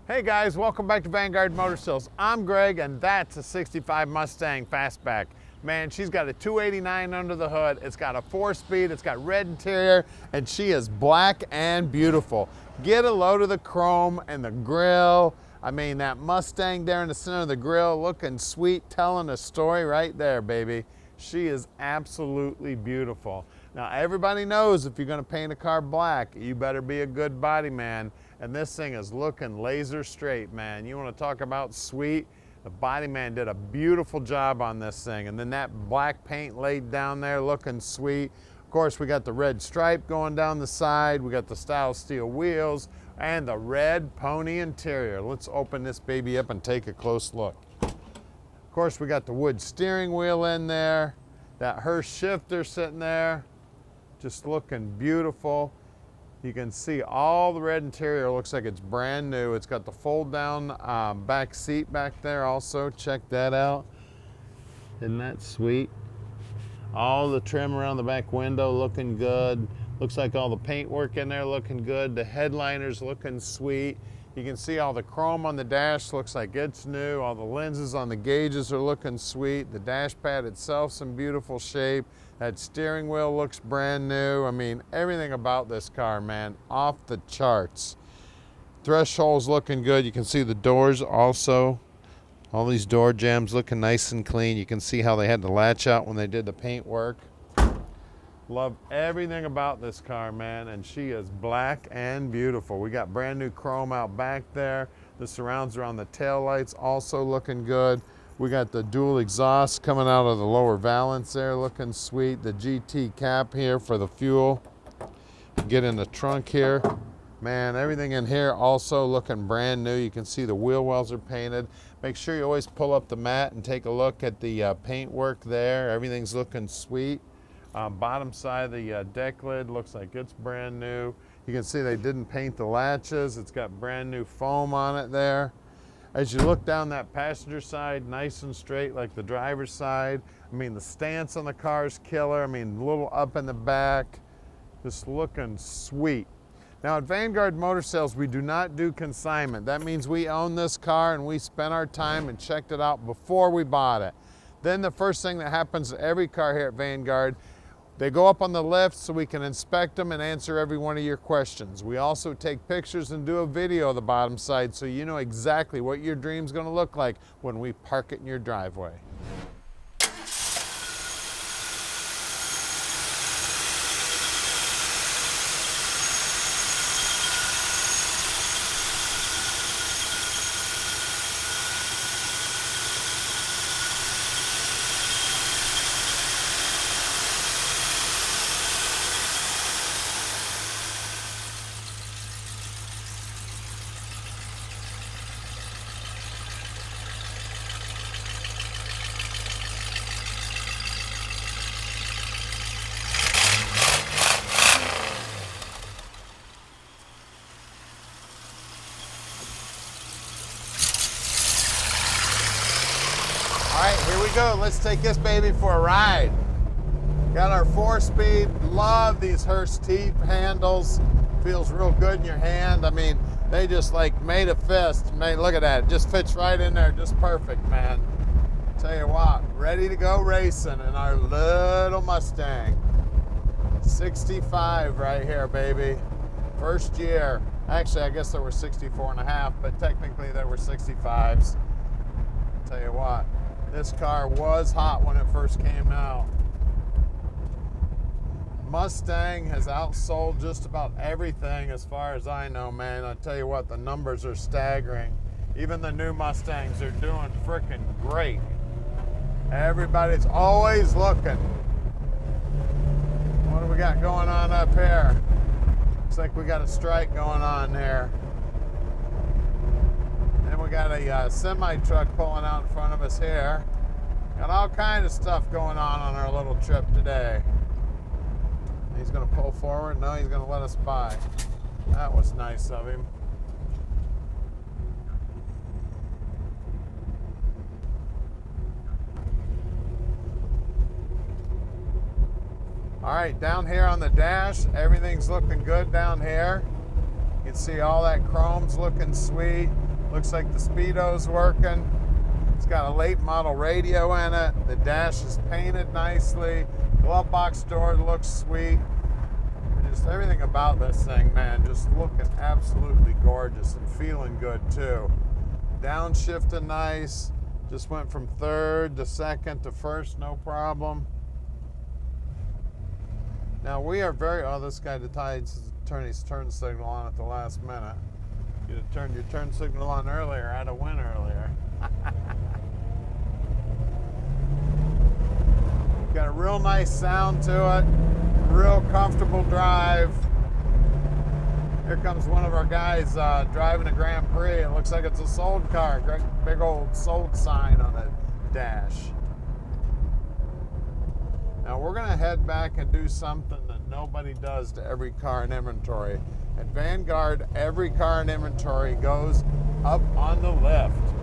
Hey guys, welcome back to Vanguard Motor Sales. I'm Greg, and that's a 65 Mustang Fastback. Man, she's got a 289 under the hood. It's got a 4-speed, it's got red interior, and she is black and beautiful. Get a load of the chrome and the grill. I mean, that Mustang there in the center of the grill looking sweet, telling a story right there, baby. She is absolutely beautiful. Now, everybody knows if you're gonna paint a car black, you better be a good body man. And this thing is looking laser straight, man. You wanna talk about sweet? The body man did a beautiful job on this thing. And then that black paint laid down there looking sweet. Of course, we got the red stripe going down the side. We got the style steel wheels and the red pony interior. Let's open this baby up and take a close look. Of course, we got the wood steering wheel in there. That Hurst shifter sitting there, just looking beautiful. You can see all the red interior looks like it's brand new. It's got the fold down back seat back there also. Check that out. Isn't that sweet? All the trim around the back window looking good. Looks like all the paint work in there looking good. The headliner's looking sweet. You can see all the chrome on the dash looks like it's new. All the lenses on the gauges are looking sweet. The dash pad itself's in beautiful shape. That steering wheel looks brand new. I mean, everything about this car, man, off the charts. Threshold's looking good. You can see the doors also. All these door jambs looking nice and clean. You can see how they had the latch out when they did the paint work. Love everything about this car, man, and she is black and beautiful. We got brand new chrome out back there. The surrounds are on the tail lights, also looking good. We got the dual exhaust coming out of the lower valance there, looking sweet. The GT cap here for the fuel. Get in the trunk here. Man, everything in here also looking brand new. You can see the wheel wells are painted. Make sure you always pull up the mat and take a look at the paint work there. Everything's looking sweet. Bottom side of the deck lid looks like it's brand new. You can see they didn't paint the latches. It's got brand new foam on it there. As you look down that passenger side, nice and straight like the driver's side. I mean, the stance on the car is killer. I mean, a little up in the back, just looking sweet. Now at Vanguard Motor Sales, we do not do consignment. That means we own this car and we spent our time and checked it out before we bought it. Then the first thing that happens to every car here at Vanguard, they go up on the lift so we can inspect them and answer every one of your questions. We also take pictures and do a video of the bottom side so you know exactly what your dream's gonna look like when we park it in your driveway. All right, here we go. Let's take this baby for a ride. Got our 4-speed. Love these Hurst teeth handles. Feels real good in your hand. I mean, they just like made a fist. Man, look at that. It just fits right in there, just perfect, man. Tell you what, ready to go racing in our little Mustang. 65 right here, baby. First year. Actually, I guess there were 64 and a half, but technically there were 65s. Tell you what, this car was hot when it first came out. Mustang has outsold just about everything as far as I know, man. I tell you what, the numbers are staggering. Even the new Mustangs are doing freaking great. Everybody's always looking. What do we got going on up here? Looks like we got a strike going on here. Then we got a semi-truck pulling out in front of us here. Got all kinds of stuff going on our little trip today. He's gonna pull forward. No, he's gonna let us by. That was nice of him. All right, down here on the dash, everything's looking good down here. You can see all that chrome's looking sweet. Looks like the speedo's working. It's got a late model radio in it. The dash is painted nicely. Glove box door looks sweet. Just everything about this thing, man, just looking absolutely gorgeous and feeling good too. Downshifting nice. Just went from third to second to first, no problem. Now we are very, oh, this guy decides to turn his turn signal on at the last minute. You'd have turned your turn signal on earlier, I'd have went earlier. Got a real nice sound to it, real comfortable drive. Here comes one of our guys driving a Grand Prix. It looks like it's a sold car, big old sold sign on the dash. Now we're gonna head back and do something that nobody does to every car in inventory. At Vanguard, every car in inventory goes up on the lift.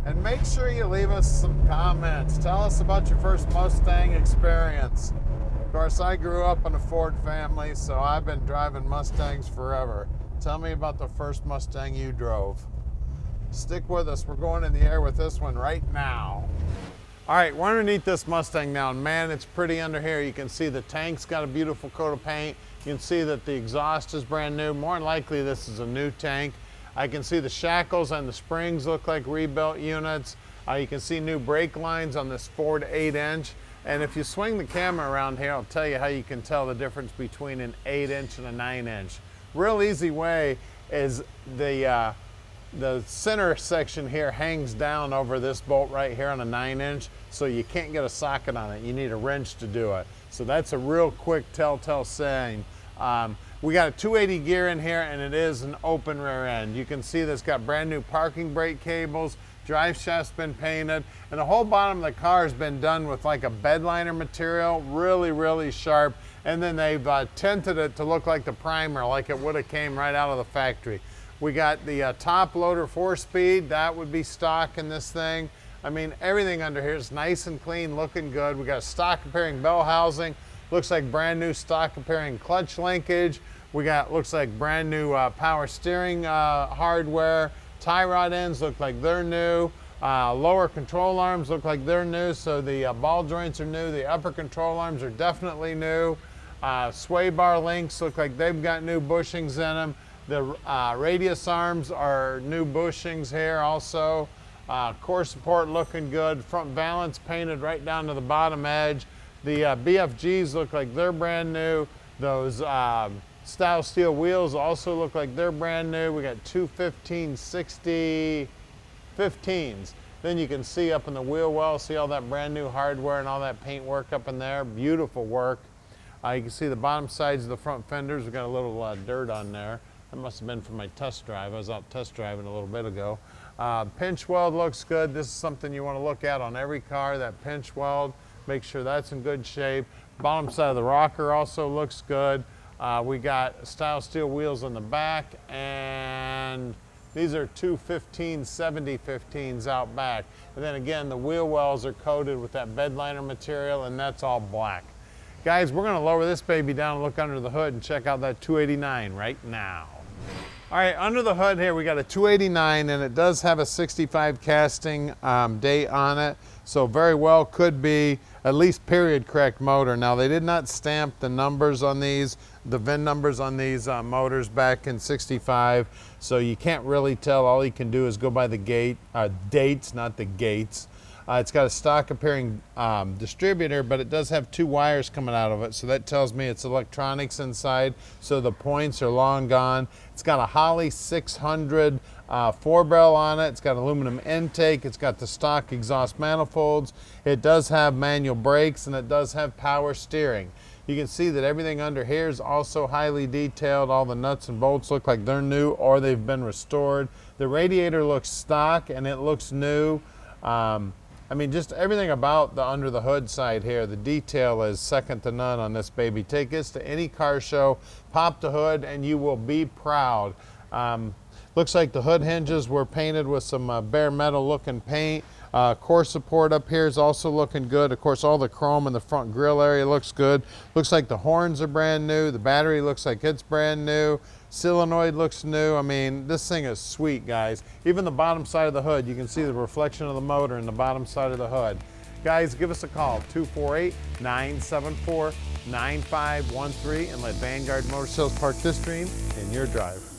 And make sure you leave us some comments. Tell us about your first Mustang experience. Of course, I grew up in a Ford family, so I've been driving Mustangs forever. Tell me about the first Mustang you drove. Stick with us. We're going in the air with this one right now. All right, we're underneath this Mustang now, and man, it's pretty under here. You can see the tank's got a beautiful coat of paint. You can see that the exhaust is brand new. More than likely, this is a new tank. I can see the shackles and the springs look like rebuilt units. You can see new brake lines on this Ford 8-inch. And if you swing the camera around here, I'll tell you how you can tell the difference between an 8-inch and a 9-inch. Real easy way is the center section here hangs down over this bolt right here on a 9-inch, so you can't get a socket on it. You need a wrench to do it. So that's a real quick telltale sign. We got a 280 gear in here, and it is an open rear end. You can see that's got brand new parking brake cables, drive shaft's been painted, and the whole bottom of the car has been done with like a bed liner material, really, really sharp. And then they've tinted it to look like the primer, like it would have came right out of the factory. We got the Toploader 4-speed, that would be stock in this thing. I mean, everything under here is nice and clean, looking good. We got stock appearing bell housing, looks like brand new stock appearing clutch linkage. We got, looks like brand new power steering hardware. Tie rod ends look like they're new. Lower control arms look like they're new, so the ball joints are new. The upper control arms are definitely new. Sway bar links look like they've got new bushings in them. The radius arms are new bushings here also. Core support looking good. Front valance painted right down to the bottom edge. The BFGs look like they're brand new. Those style steel wheels also look like they're brand new. We got two 1560 15s. Then you can see up in the wheel well, see all that brand new hardware and all that paint work up in there. Beautiful work. You can see the bottom sides of the front fenders. We got a little dirt on there. That must have been from my test drive. I was out test driving a little bit ago. Pinch weld looks good. This is something you want to look at on every car, that pinch weld. Make sure that's in good shape. Bottom side of the rocker also looks good. We got style steel wheels on the back, and these are two 1570 15s out back. And then again, the wheel wells are coated with that bed liner material, and that's all black. Guys, we're gonna lower this baby down and look under the hood and check out that 289 right now. All right, under the hood here, we got a 289, and it does have a 65 casting date on it. So very well could be at least period correct motor. Now, they did not stamp the numbers on these, the VIN numbers on these motors back in 65. So you can't really tell. All you can do is go by the dates, not the gates. It's got a stock appearing distributor, but it does have two wires coming out of it. So that tells me it's electronics inside. So the points are long gone. It's got a Holley 600 4-barrel on it. It's got aluminum intake. It's got the stock exhaust manifolds. It does have manual brakes, and it does have power steering. You can see that everything under here is also highly detailed. All the nuts and bolts look like they're new or they've been restored. The radiator looks stock and it looks new. I mean, just everything about the under the hood side here, the detail is second to none on this baby. Take this to any car show, pop the hood, and you will be proud. Looks like the hood hinges were painted with some bare metal looking paint. Core support up here is also looking good. Of course, all the chrome in the front grille area looks good. Looks like the horns are brand new. The battery looks like it's brand new. Solenoid looks new. I mean, this thing is sweet, guys. Even the bottom side of the hood, you can see the reflection of the motor in the bottom side of the hood. Guys, give us a call, 248-974-9513, and let Vanguard Motor Sales park this dream in your drive.